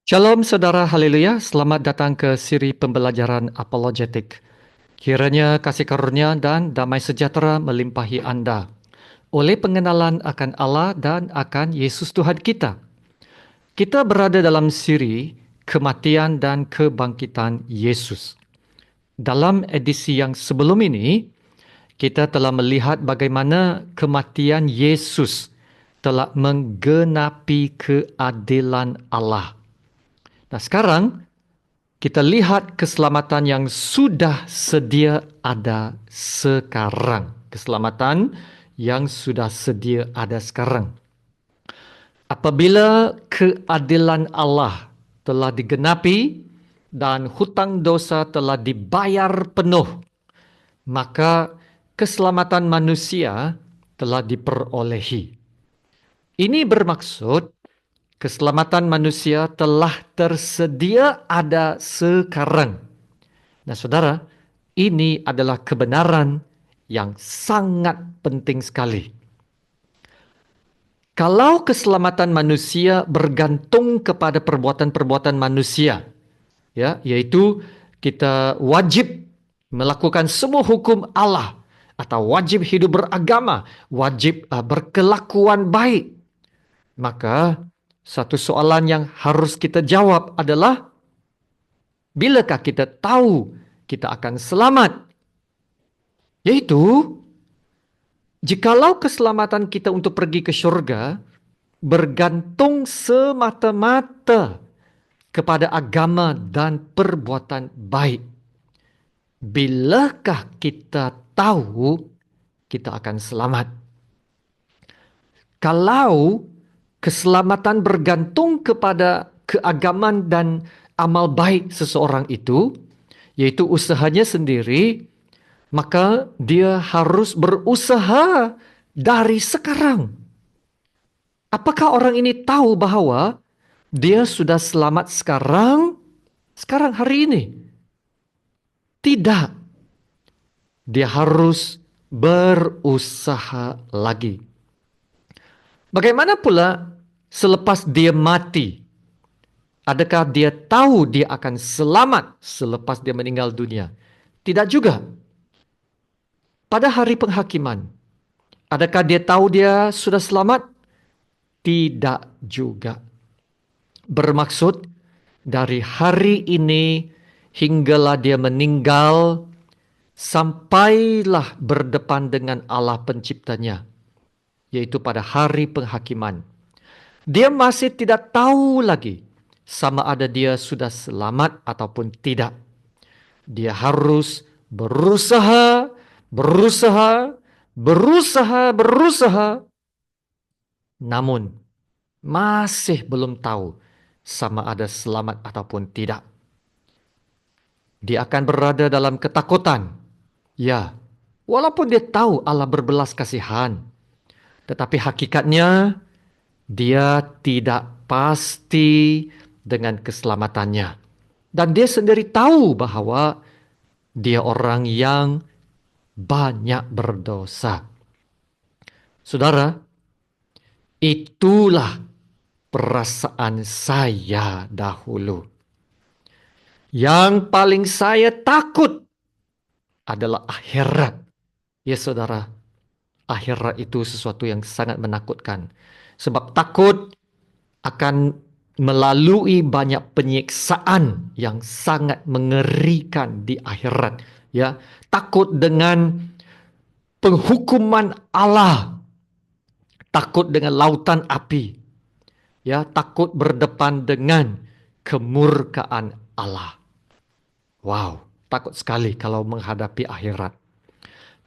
Shalom saudara, haleluya. Selamat datang ke siri pembelajaran apologetik. Kiranya kasih karunia dan damai sejahtera melimpahi Anda oleh pengenalan akan Allah dan akan Yesus Tuhan kita. Kita berada dalam siri kematian dan kebangkitan Yesus. Dalam edisi yang sebelum ini, kita telah melihat bagaimana kematian Yesus telah menggenapi keadilan Allah. Nah, sekarang kita lihat keselamatan yang sudah sedia ada sekarang. Keselamatan yang sudah sedia ada sekarang. Apabila keadilan Allah telah digenapi dan hutang dosa telah dibayar penuh, maka keselamatan manusia telah diperolehi. Ini bermaksud keselamatan manusia telah tersedia ada sekarang. Nah, saudara, ini adalah kebenaran yang sangat penting sekali. Kalau keselamatan manusia bergantung kepada perbuatan-perbuatan manusia, ya, yaitu kita wajib melakukan semua hukum Allah atau wajib hidup beragama, wajib berkelakuan baik, maka satu soalan yang harus kita jawab adalah, bilakah kita tahu kita akan selamat? Yaitu, jikalau keselamatan kita untuk pergi ke syurga bergantung semata-mata kepada agama dan perbuatan baik, bilakah kita tahu kita akan selamat? Kalau keselamatan bergantung kepada keagamaan dan amal baik seseorang itu, yaitu usahanya sendiri, maka dia harus berusaha dari sekarang. Apakah orang ini tahu bahwa dia sudah selamat sekarang hari ini? Tidak. Dia harus berusaha lagi. Bagaimana pula selepas dia mati? Adakah dia tahu dia akan selamat selepas dia meninggal dunia? Tidak juga. Pada hari penghakiman, adakah dia tahu dia sudah selamat? Tidak juga. Bermaksud, dari hari ini hinggalah dia meninggal, sampailah berdepan dengan Allah penciptanya, yaitu pada hari penghakiman. Dia masih tidak tahu lagi sama ada dia sudah selamat ataupun tidak. Dia harus berusaha, berusaha, namun masih belum tahu sama ada selamat ataupun tidak. Dia akan berada dalam ketakutan. Ya, walaupun dia tahu Allah berbelas kasihan, tetapi hakikatnya dia tidak pasti dengan keselamatannya. Dan dia sendiri tahu bahwa dia orang yang banyak berdosa. Saudara, itulah perasaan saya dahulu. Yang paling saya takut adalah akhirat. Ya saudara, akhirat itu sesuatu yang sangat menakutkan. Sebab takut akan melalui banyak penyiksaan yang sangat mengerikan di akhirat. Ya, takut dengan penghukuman Allah, takut dengan lautan api, ya, takut berdepan dengan kemurkaan Allah. Wow, takut sekali kalau menghadapi akhirat.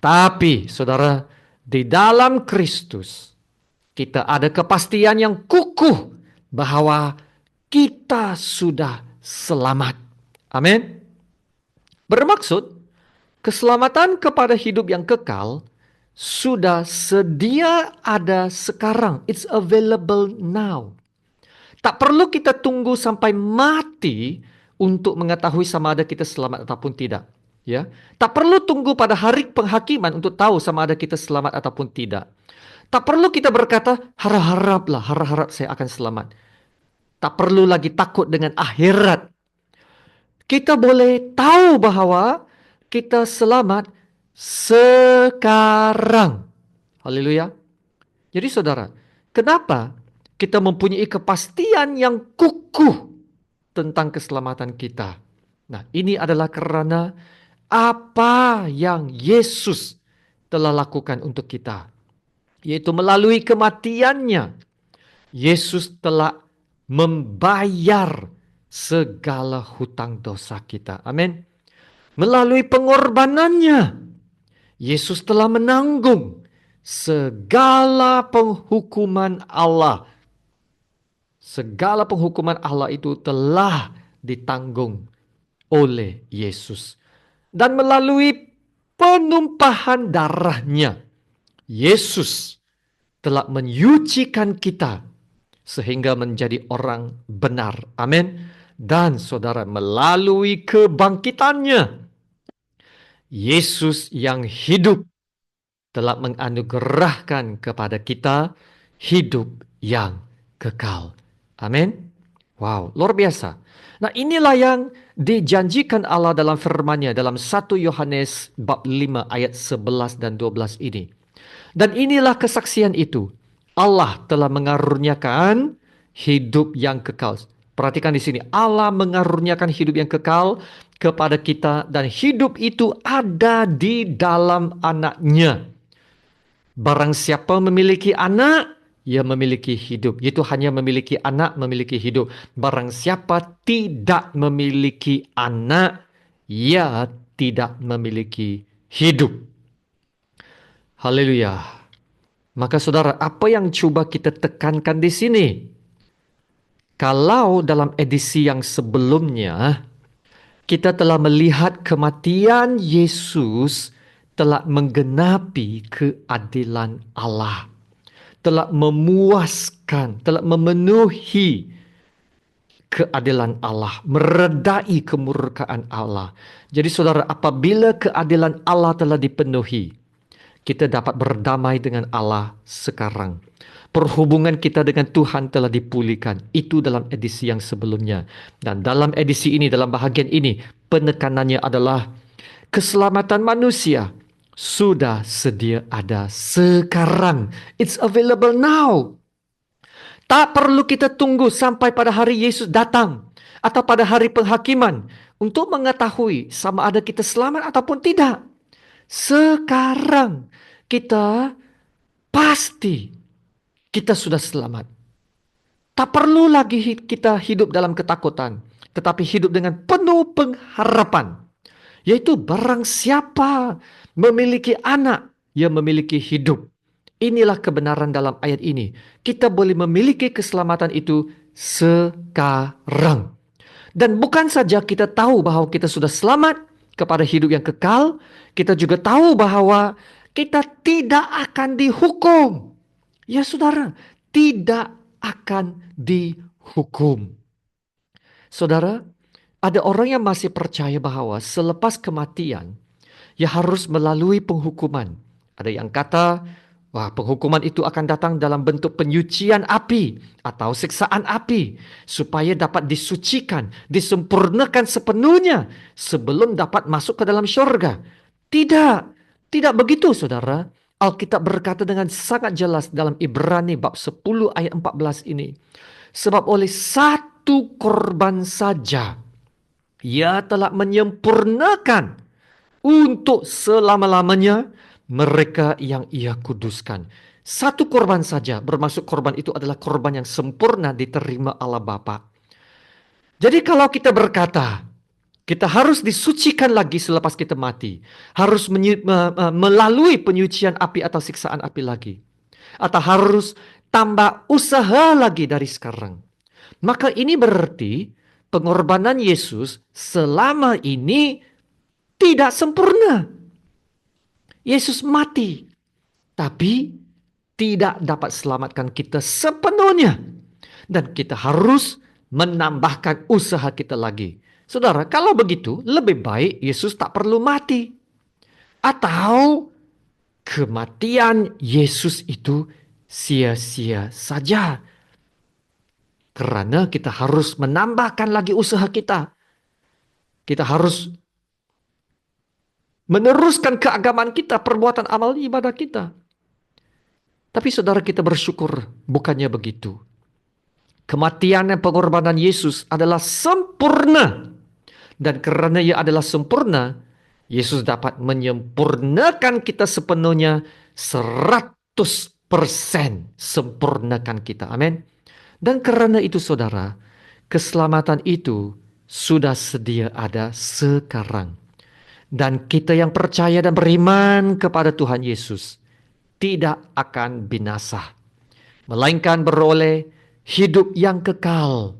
Tapi, saudara, di dalam Kristus kita ada kepastian yang kukuh bahwa kita sudah selamat. Amin. Bermaksud, keselamatan kepada hidup yang kekal sudah sedia ada sekarang. It's available now. Tak perlu kita tunggu sampai mati untuk mengetahui sama ada kita selamat ataupun tidak. Ya, tak perlu tunggu pada hari penghakiman untuk tahu sama ada kita selamat ataupun tidak. Tak perlu kita berkata, harap-harap saya akan selamat. Tak perlu lagi takut dengan akhirat. Kita boleh tahu bahwa kita selamat sekarang. Haleluya. Jadi saudara, kenapa kita mempunyai kepastian yang kukuh tentang keselamatan kita? Nah, ini adalah karena apa yang Yesus telah lakukan untuk kita, yaitu melalui kematiannya. Yesus telah membayar segala hutang dosa kita. Amin. Melalui pengorbanannya, Yesus telah menanggung segala penghukuman Allah. Segala penghukuman Allah itu telah ditanggung oleh Yesus. Dan melalui penumpahan darahnya, Yesus telah menyucikan kita sehingga menjadi orang benar. Amin. Dan saudara, melalui kebangkitannya, Yesus yang hidup telah menganugerahkan kepada kita hidup yang kekal. Amin. Wow, luar biasa. Nah, inilah yang dijanjikan Allah dalam firman-Nya dalam 1 Yohanes bab 5 ayat 11 dan 12 ini. Dan inilah kesaksian itu. Allah telah mengaruniakan hidup yang kekal. Perhatikan di sini, Allah mengaruniakan hidup yang kekal kepada kita dan hidup itu ada di dalam Anak-Nya. Barang siapa memiliki anak, ia memiliki hidup. Itu hanya memiliki anak, memiliki hidup. Barang siapa tidak memiliki anak, ia tidak memiliki hidup. Haleluya. Maka saudara, apa yang coba kita tekankan di sini? Kalau dalam edisi yang sebelumnya, kita telah melihat kematian Yesus telah menggenapi keadilan Allah. Telah memuaskan, telah memenuhi keadilan Allah, meredai kemurkaan Allah. Jadi saudara, apabila keadilan Allah telah dipenuhi, kita dapat berdamai dengan Allah sekarang. Perhubungan kita dengan Tuhan telah dipulihkan. Itu dalam edisi yang sebelumnya. Dan dalam edisi ini, dalam bahagian ini, penekanannya adalah keselamatan manusia sudah sedia ada sekarang. It's available now. Tak perlu kita tunggu sampai pada hari Yesus datang atau pada hari penghakiman untuk mengetahui sama ada kita selamat ataupun tidak. Sekarang kita pasti kita sudah selamat. Tak perlu lagi kita hidup dalam ketakutan, tetapi hidup dengan penuh pengharapan. Yaitu barang siapa memiliki anak, ia memiliki hidup. Inilah kebenaran dalam ayat ini. Kita boleh memiliki keselamatan itu sekarang. Dan bukan saja kita tahu bahwa kita sudah selamat kepada hidup yang kekal, kita juga tahu bahwa kita tidak akan dihukum. Ya saudara, tidak akan dihukum. Saudara, ada orang yang masih percaya bahwa selepas kematian, ya harus melalui penghukuman. Ada yang kata, wah, penghukuman itu akan datang dalam bentuk penyucian api atau siksaan api supaya dapat disucikan, disempurnakan sepenuhnya sebelum dapat masuk ke dalam syurga. Tidak, tidak begitu saudara. Alkitab berkata dengan sangat jelas dalam Ibrani bab 10 ayat 14 ini. Sebab oleh satu korban saja, ia telah menyempurnakan untuk selama-lamanya mereka yang ia kuduskan. Satu korban saja, bermaksud korban itu adalah korban yang sempurna diterima Allah Bapa. Jadi kalau kita berkata, kita harus disucikan lagi selepas kita mati. Harus melalui penyucian api atau siksaan api lagi. Atau harus tambah usaha lagi dari sekarang. Maka ini berarti pengorbanan Yesus selama ini tidak sempurna. Yesus mati, tapi tidak dapat selamatkan kita sepenuhnya. Dan kita harus menambahkan usaha kita lagi. Saudara, kalau begitu lebih baik Yesus tak perlu mati. Atau kematian Yesus itu sia-sia saja. Karena kita harus menambahkan lagi usaha kita. Kita harus meneruskan keagamaan kita, perbuatan amal ibadah kita. Tapi saudara, kita bersyukur bukannya begitu. Kematian dan pengorbanan Yesus adalah sempurna. Dan karena ia adalah sempurna, Yesus dapat menyempurnakan kita sepenuhnya 100% sempurnakan kita. Amin. Dan karena itu saudara, keselamatan itu sudah sedia ada sekarang. Dan kita yang percaya dan beriman kepada Tuhan Yesus tidak akan binasa, melainkan beroleh hidup yang kekal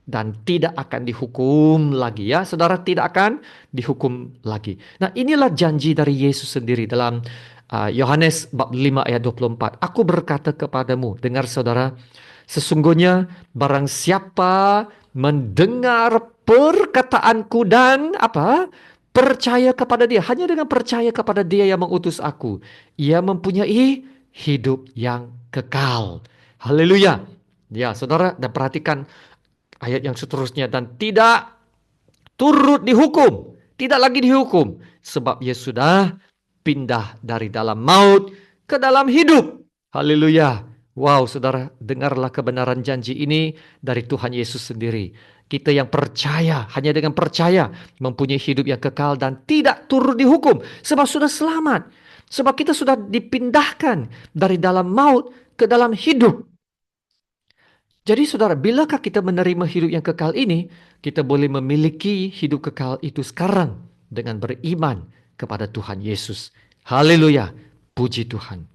dan tidak akan dihukum lagi. Ya, saudara, tidak akan dihukum lagi. Nah, inilah janji dari Yesus sendiri dalam Yohanes bab 5 ayat 24. Aku berkata kepadamu, dengar saudara, sesungguhnya barang siapa mendengar perkataanku dan percaya kepada dia, hanya dengan percaya kepada dia yang mengutus aku, ia mempunyai hidup yang kekal. Haleluya. Ya, saudara, dan perhatikan ayat yang seterusnya, dan tidak turut dihukum, tidak lagi dihukum, sebab ia sudah pindah dari dalam maut ke dalam hidup. Haleluya. Wow, saudara, dengarlah kebenaran janji ini dari Tuhan Yesus sendiri. Kita yang percaya, hanya dengan percaya, mempunyai hidup yang kekal dan tidak turut dihukum, sebab sudah selamat. Sebab kita sudah dipindahkan dari dalam maut ke dalam hidup. Jadi saudara, bilakah kita menerima hidup yang kekal ini, kita boleh memiliki hidup kekal itu sekarang dengan beriman kepada Tuhan Yesus. Haleluya, puji Tuhan.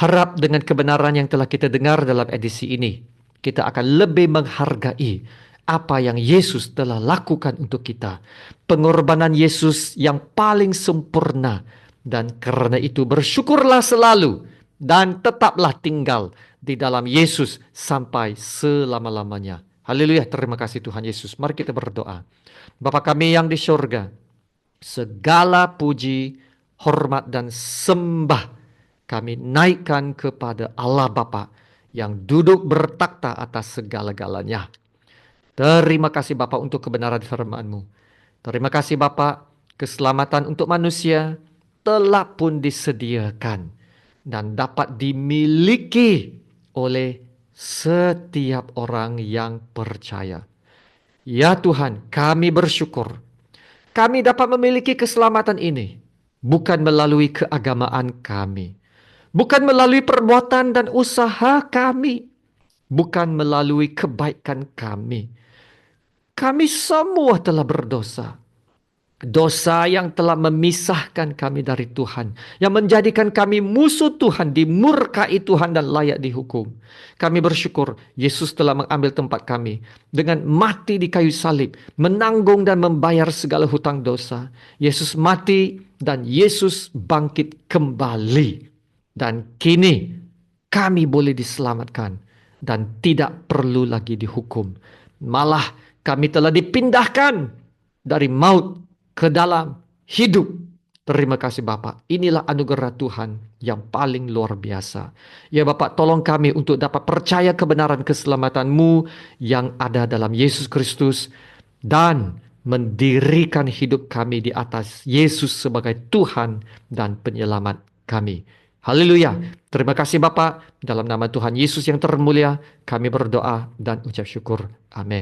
Harap dengan kebenaran yang telah kita dengar dalam edisi ini, kita akan lebih menghargai apa yang Yesus telah lakukan untuk kita. Pengorbanan Yesus yang paling sempurna. Dan karena itu bersyukurlah selalu dan tetaplah tinggal di dalam Yesus sampai selama-lamanya. Haleluya, terima kasih Tuhan Yesus. Mari kita berdoa. Bapa kami yang di surga, segala puji, hormat dan sembah kami naikkan kepada Allah Bapa yang duduk bertakhta atas segala-galanya. Terima kasih Bapa untuk kebenaran firman-Mu. Terima kasih Bapa, keselamatan untuk manusia telah pun disediakan dan dapat dimiliki oleh setiap orang yang percaya. Ya Tuhan, kami bersyukur. Kami dapat memiliki keselamatan ini bukan melalui keagamaan kami, bukan melalui perbuatan dan usaha kami, bukan melalui kebaikan kami. Kami semua telah berdosa. Dosa yang telah memisahkan kami dari Tuhan, yang menjadikan kami musuh Tuhan, dimurkai Tuhan dan layak dihukum. Kami bersyukur Yesus telah mengambil tempat kami dengan mati di kayu salib, menanggung dan membayar segala hutang dosa. Yesus mati dan Yesus bangkit kembali. Dan kini kami boleh diselamatkan dan tidak perlu lagi dihukum. Malah kami telah dipindahkan dari maut ke dalam hidup. Terima kasih Bapak. Inilah anugerah Tuhan yang paling luar biasa. Ya Bapak, tolong kami untuk dapat percaya kebenaran keselamatan-Mu yang ada dalam Yesus Kristus dan mendirikan hidup kami di atas Yesus sebagai Tuhan dan penyelamat kami. Haleluya. Terima kasih Bapak. Dalam nama Tuhan Yesus yang termulia, kami berdoa dan ucap syukur. Amin.